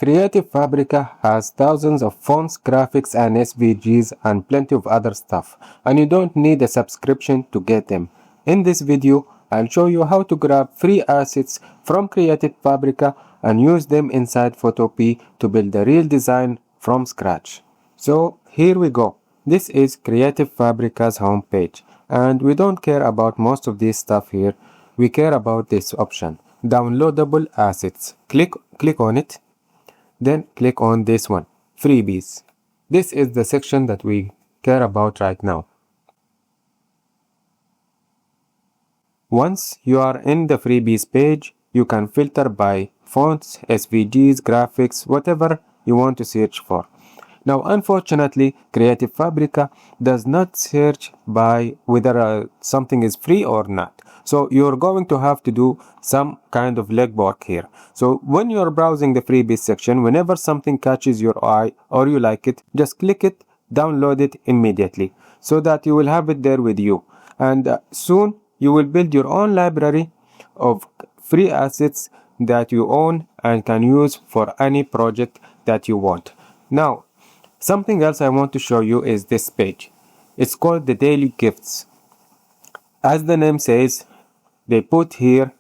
Creative Fabrica has thousands of fonts, graphics and SVGs and plenty of other stuff, and you don't need a subscription to get them. In this video, I'll show you how to grab free assets from Creative Fabrica and use them inside Photopea to build a real design from scratch. So here we go. This is Creative Fabrica's homepage, and we don't care about most of this stuff here. We care about this option, downloadable assets. Click on it. Then click on this one, Freebies. This is the section that we care about right now. Once you are in the Freebies page, you can filter by fonts, SVGs, graphics, whatever you want to search for. Now, unfortunately, Creative Fabrica does not search by whether something is free or not. So you're going to have to do some kind of legwork here. So when you're browsing the freebies section, whenever something catches your eye or you like it, just click it, download it immediately so that you will have it there with you. And soon you will build your own library of free assets that you own and can use for any project that you want. Now, something else I want to show you is this page. It's called the daily gifts. As the name says, they put here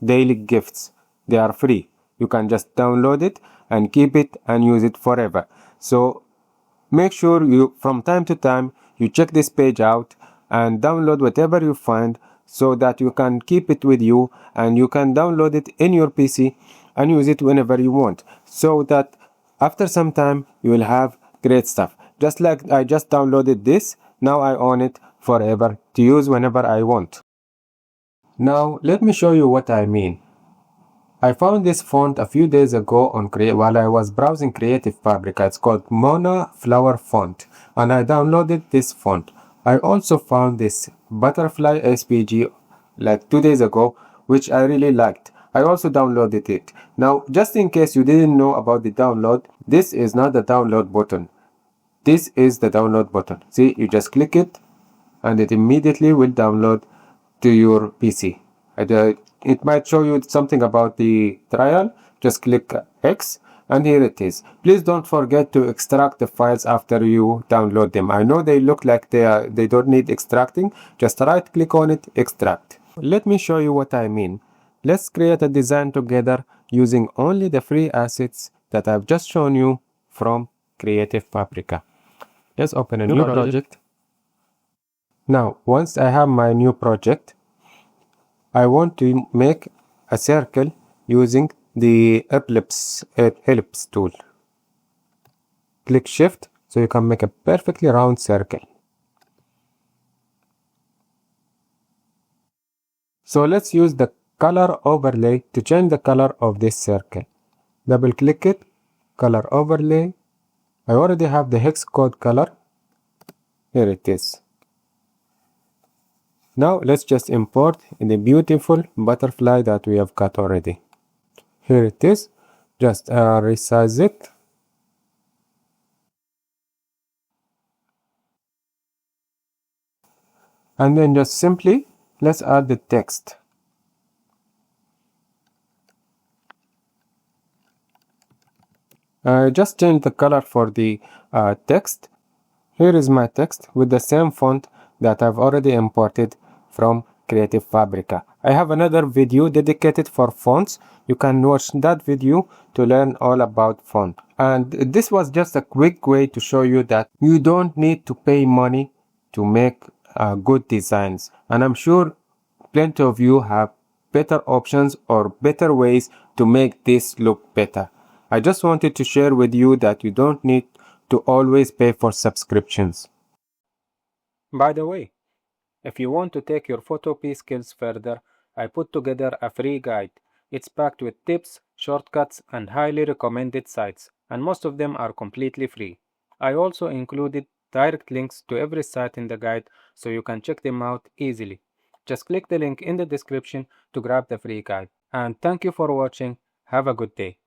daily gifts. They are free. You can just download it and keep it and use it forever. So make sure you, from time to time, you check this page out and download whatever you find so that you can keep it with you and you can download it in your PC and use it whenever you want. So that after some time, you will have great stuff. Just like I just downloaded this, now I own it forever to use whenever I want. Now let me show you what I mean. I found this font a few days ago on while I was browsing Creative Fabrica. It's called Mona Flower Font, and I downloaded this font. I also found this butterfly SVG like 2 days ago, which I really liked. I also downloaded it. Now, just in case you didn't know about the download, this is not the download button. This is the download button. See, you just click it and it immediately will download to your PC. It might show you something about the trial. Just click X and here it is. Please don't forget to extract the files after you download them. I know they look like they don't need extracting. Just right click on it, extract. Let me show you what I mean. Let's create a design together using only the free assets that I've just shown you from Creative Fabrica. Let's open a new project. Now, once I have my new project, I want to make a circle using the ellipse tool. Click Shift so you can make a perfectly round circle. So let's use the color overlay to change the color of this circle. Double click it, color overlay. I already have the hex code color. Here it is. Now let's just import the beautiful butterfly that we have got already. Here it is. Just resize it. And then just simply let's add the text. Just change the color for the text. Here is my text with the same font that I've already imported from Creative Fabrica. I have another video dedicated for fonts. You can watch that video to learn all about font. And this was just a quick way to show you that you don't need to pay money to make good designs. And I'm sure plenty of you have better options or better ways to make this look better. I just wanted to share with you that you don't need to always pay for subscriptions. By the way, if you want to take your Photopea skills further, I put together a free guide. It's packed with tips, shortcuts, and highly recommended sites, and most of them are completely free. I also included direct links to every site in the guide so you can check them out easily. Just click the link in the description to grab the free guide. And thank you for watching. Have a good day.